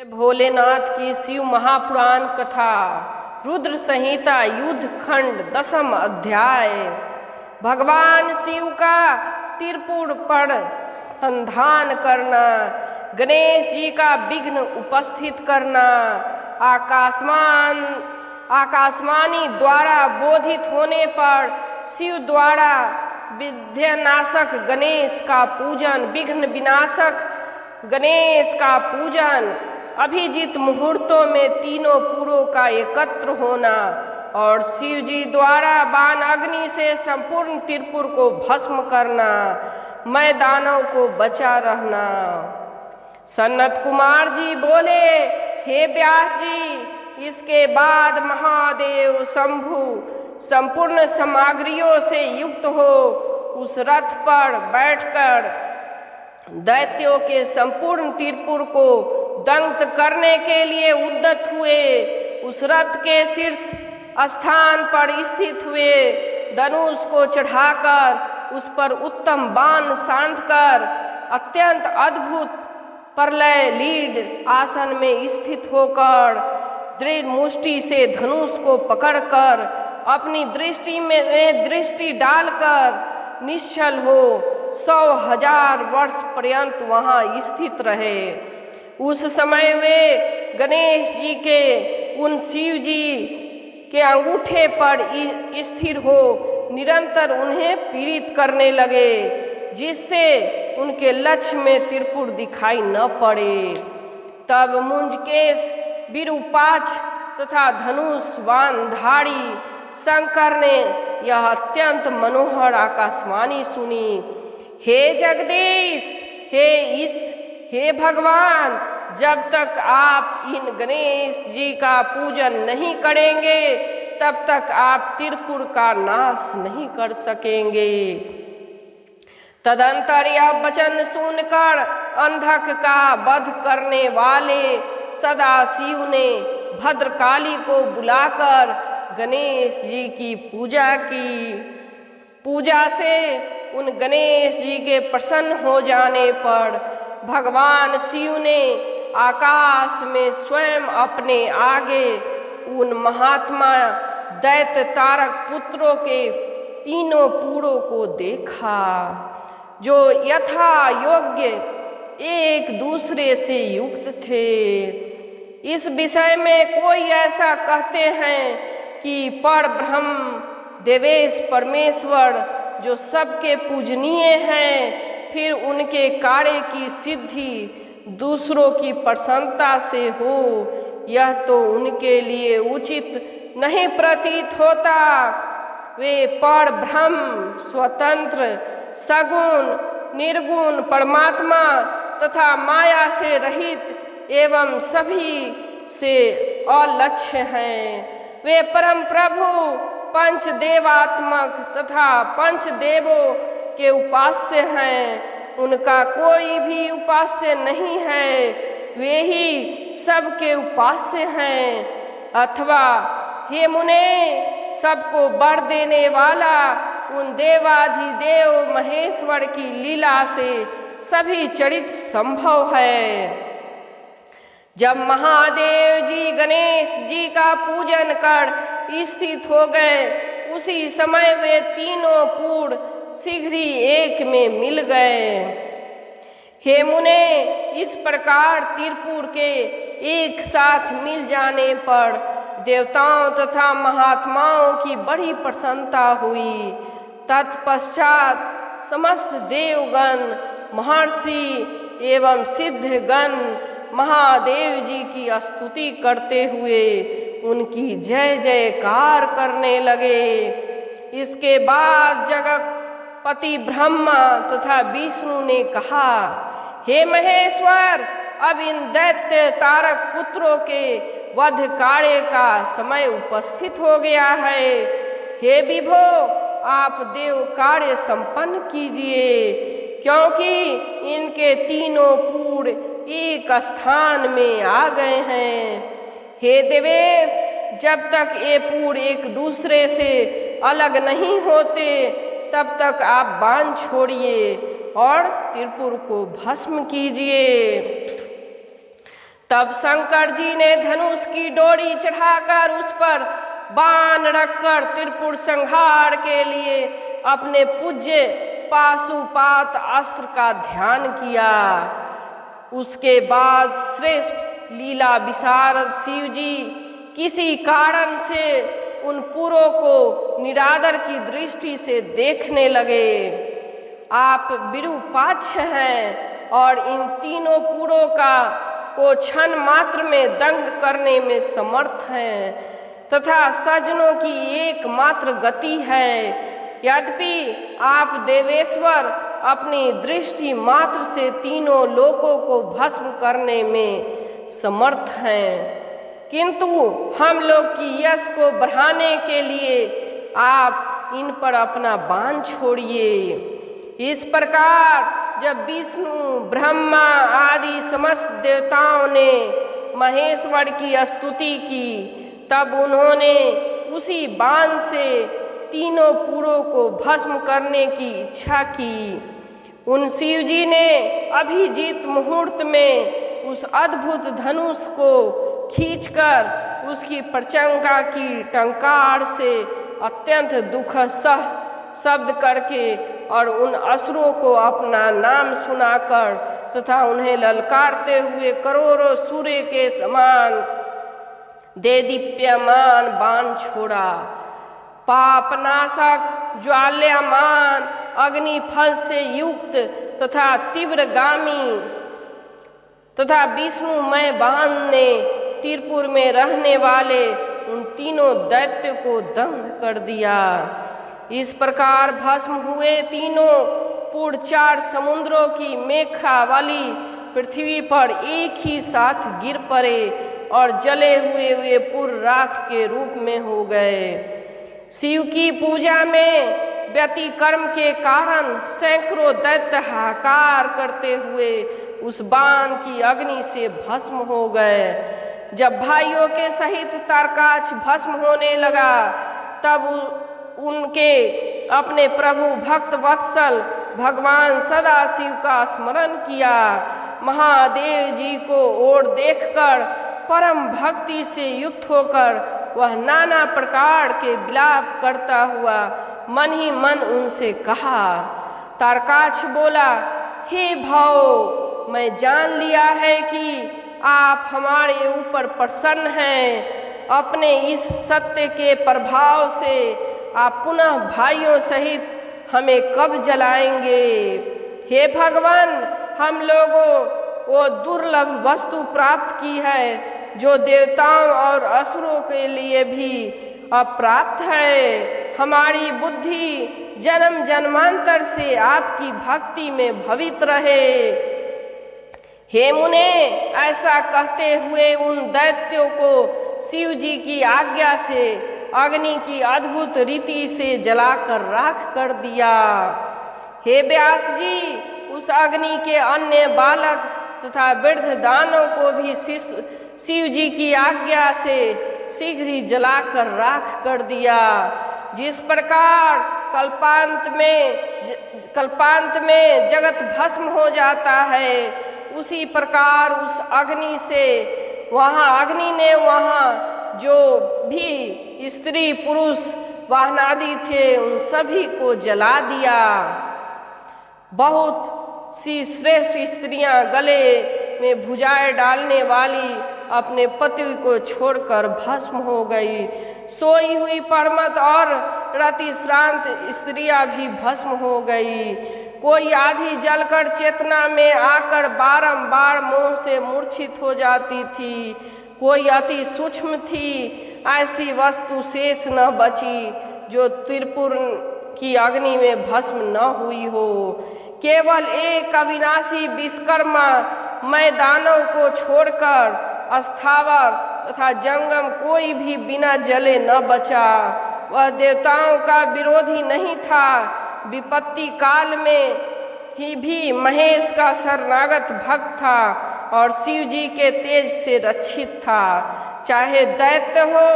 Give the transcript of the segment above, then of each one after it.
भोलेनाथ की शिव महापुराण कथा रुद्र संहिता युद्ध खंड 10वां अध्याय। भगवान शिव का त्रिपुर पर संधान करना, गणेश जी का विघ्न उपस्थित करना, आकाशवाणी द्वारा बोधित होने पर शिव द्वारा विघ्ननाशक गणेश का पूजन, विघ्न विनाशक गणेश का पूजन, अभिजीत मुहूर्तों में तीनों पुरों का एकत्र होना और शिव जी द्वारा बाण अग्नि से संपूर्ण त्रिपुर को भस्म करना, मैदानों को बचा रहना। सनत कुमार जी बोले, हे व्यास जी, इसके बाद महादेव शंभु संपूर्ण सामग्रियों से युक्त हो उस रथ पर बैठकर दैत्यों के संपूर्ण त्रिपुर को दंत करने के लिए उद्यत हुए। उस रथ के शीर्ष स्थान पर स्थित हुए, धनुष को चढ़ाकर उस पर उत्तम बाण साधकर अत्यंत अद्भुत प्रलय लीड आसन में स्थित होकर दृढ़ मुष्टि से धनुष को पकड़कर अपनी दृष्टि में दृष्टि डालकर निश्चल हो 100,000 वर्ष पर्यंत वहाँ स्थित रहे। उस समय वे गणेश जी के उन शिव जी के अंगूठे पर स्थिर हो निरंतर उन्हें पीड़ित करने लगे, जिससे उनके लक्ष्य में त्रिपुर दिखाई न पड़े। तब मुंजकेश, विरूपाक्ष तथा धनुष बाणधारी शंकर ने यह अत्यंत मनोहर आकाशवाणी सुनी। हे जगदीश, हे भगवान, जब तक आप इन गणेश जी का पूजन नहीं करेंगे तब तक आप त्रिपुर का नाश नहीं कर सकेंगे। तदंतर यह वचन सुनकर अंधक का वध करने वाले सदाशिव ने भद्रकाली को बुलाकर गणेश जी की पूजा की। पूजा से उन गणेश जी के प्रसन्न हो जाने पर भगवान शिव ने आकाश में स्वयं अपने आगे उन महात्मा दैत्य तारक पुत्रों के तीनों पुरों को देखा, जो यथा योग्य एक दूसरे से युक्त थे। इस विषय में कोई ऐसा कहते हैं कि परब्रह्म देवेश परमेश्वर जो सबके पूजनीय हैं, फिर उनके कार्य की सिद्धि दूसरों की प्रसन्नता से हो, यह तो उनके लिए उचित नहीं प्रतीत होता। वे परब्रह्म स्वतंत्र, सगुण, निर्गुण परमात्मा तथा माया से रहित एवं सभी से अलक्ष्य हैं। वे परम प्रभु पंचदेवात्मक तथा पंचदेवों के उपास्य हैं, उनका कोई भी उपास्य नहीं है, वे ही सबके उपास्य हैं। अथवा हे मुने, सबको वर देने वाला उन देवाधिदेव महेश्वर की लीला से सभी चरित्र संभव है। जब महादेव जी गणेश जी का पूजन कर स्थित हो गए, उसी समय वे तीनों पुर शीघ्र ही एक में मिल गए। हे मुने, इस प्रकार त्रिपुर के एक साथ मिल जाने पर देवताओं तथा महात्माओं की बड़ी प्रसन्नता हुई। तत्पश्चात समस्त देवगण, महर्षि एवं सिद्धगण महादेव जी की स्तुति करते हुए उनकी जय जयकार करने लगे। इसके बाद जगतपति ब्रह्मा तथा विष्णु ने कहा, हे महेश्वर, अब इन दैत्य तारक पुत्रों के वध कार्य का समय उपस्थित हो गया है। हे विभो, आप देव कार्य संपन्न कीजिए, क्योंकि इनके तीनों पुर एक स्थान में आ गए हैं। हे देवेश, जब तक ये पुर एक दूसरे से अलग नहीं होते तब तक आप बाण छोड़िए और त्रिपुर को भस्म कीजिए। तब शंकर जी ने धनुष की डोरी चढ़ाकर उस पर बाण रखकर त्रिपुर संहार के लिए अपने पूज्य पाशुपात अस्त्र का ध्यान किया। उसके बाद श्रेष्ठ लीला विशारद शिव जी किसी कारण से उन पुरों को निरादर की दृष्टि से देखने लगे। आप विरूपाक्ष हैं और इन तीनों पुरों को क्षण मात्र में दंग करने में समर्थ हैं तथा सज्जनों की एकमात्र गति है। यद्यपि आप देवेश्वर अपनी दृष्टि मात्र से तीनों लोकों को भस्म करने में समर्थ हैं, किंतु हम लोग की यश को बढ़ाने के लिए आप इन पर अपना बाण छोड़िए। इस प्रकार जब विष्णु ब्रह्मा आदि समस्त देवताओं ने महेश्वर की स्तुति की, तब उन्होंने उसी बाण से तीनों पुरों को भस्म करने की इच्छा की। उन शिव जी ने अभिजीत मुहूर्त में उस अद्भुत धनुष को खींचकर उसकी प्रचंका की टंकार से अत्यंत दुख सह शब्द करके और उन असुरों को अपना नाम सुनाकर तथा उन्हें ललकारते हुए करोड़ों सूर्य के समान देदीप्यमान बाण छोड़ा। पापनाशक ज्वाल्यामान अग्निफल से युक्त तथा तीव्रगामी तथा विष्णुमय बाण ने त्रिपुर में रहने वाले उन तीनों दैत्य को दंग कर दिया। इस प्रकार भस्म हुए तीनों पुर 4 समुद्रों की मेखा वाली पृथ्वी पर एक ही साथ गिर पड़े और जले हुए पुर राख के रूप में हो गए। शिव की पूजा में व्यतिक्रम के कारण सैकड़ों दैत्य हाहाकार करते हुए उस बाण की अग्नि से भस्म हो गए। जब भाइयों के सहित तारकाक्ष भस्म होने लगा, तब उनके अपने प्रभु भक्त वत्सल भगवान सदाशिव का स्मरण किया। महादेव जी को ओर देखकर परम भक्ति से युक्त होकर वह नाना प्रकार के विलाप करता हुआ मन ही मन उनसे कहा। तारकाक्ष बोला, हे भाव, मैं जान लिया है कि आप हमारे ऊपर प्रसन्न हैं। अपने इस सत्य के प्रभाव से आप पुनः भाइयों सहित हमें कब जलाएंगे? हे भगवान, हम लोगों वो दुर्लभ वस्तु प्राप्त की है जो देवताओं और असुरों के लिए भी अप्राप्त है। हमारी बुद्धि जन्म जन्मांतर से आपकी भक्ति में भवित रहे। हे मुने, ऐसा कहते हुए उन दैत्यों को शिव जी की आज्ञा से अग्नि की अद्भुत रीति से जलाकर राख कर दिया। हे व्यास जी, उस अग्नि के अन्य बालक तथा वृद्ध दानों को भी शिव जी की आज्ञा से शीघ्र ही जलाकर राख कर दिया। जिस प्रकार कल्पांत में जगत भस्म हो जाता है, उसी प्रकार उस अग्नि ने वहाँ जो भी स्त्री पुरुष वाहनादि थे उन सभी को जला दिया। बहुत सी श्रेष्ठ स्त्रियां गले में भुजाएं डालने वाली अपने पति को छोड़कर भस्म हो गई। सोई हुई परमत और रति श्रांत स्त्रियां भी भस्म हो गई। कोई आधी जलकर चेतना में आकर बारंबार मोह से मूर्छित हो जाती थी। कोई अति सूक्ष्म थी, ऐसी वस्तु शेष न बची जो त्रिपुर की अग्नि में भस्म न हुई हो। केवल एक अविनाशी विश्वकर्मा मैदानों को छोड़कर अस्थावर तथा जंगम कोई भी बिना जले न बचा। वह देवताओं का विरोधी नहीं था, विपत्ति काल में ही भी महेश का शरणागत भक्त था और शिव जी के तेज से रक्षित था। चाहे दैत्य हो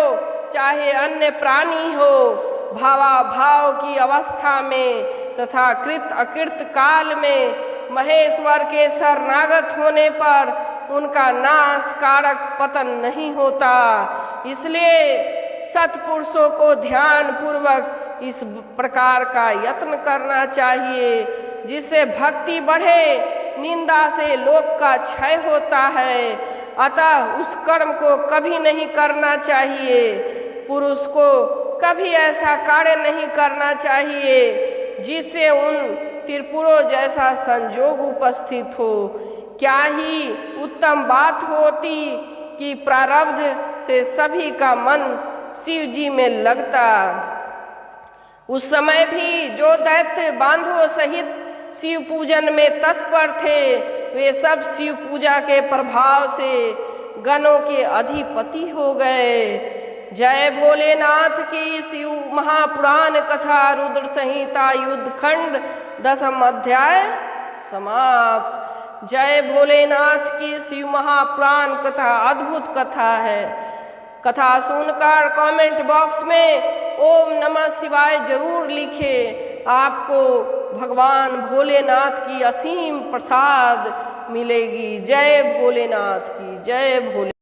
चाहे अन्य प्राणी हो, भावाभाव की अवस्था में तथा कृत अकृत काल में महेश्वर के शरणागत होने पर उनका नाश कारक पतन नहीं होता। इसलिए सत्पुरुषों को ध्यान पूर्वक इस प्रकार का यत्न करना चाहिए, जिससे भक्ति बढ़े। निंदा से लोक का क्षय होता है, अतः उस कर्म को कभी नहीं करना चाहिए। पुरुष को कभी ऐसा कार्य नहीं करना चाहिए जिससे उन त्रिपुरों जैसा संजोग उपस्थित हो। क्या ही उत्तम बात होती कि प्रारब्ध से सभी का मन शिव जी में लगता। उस समय भी जो दैत्य बांधवों सहित शिव पूजन में तत्पर थे, वे सब शिव पूजा के प्रभाव से गणों के अधिपति हो गए। जय भोलेनाथ की। शिव महापुराण कथा रुद्र संहिता युद्ध खंड 10वां अध्याय समाप्त। जय भोलेनाथ की। शिव महापुराण कथा अद्भुत कथा है। कथा सुनकर कमेंट बॉक्स में ओम नमः शिवाय जरूर लिखें। आपको भगवान भोलेनाथ की असीम प्रसाद मिलेगी। जय भोलेनाथ की। जय भोले।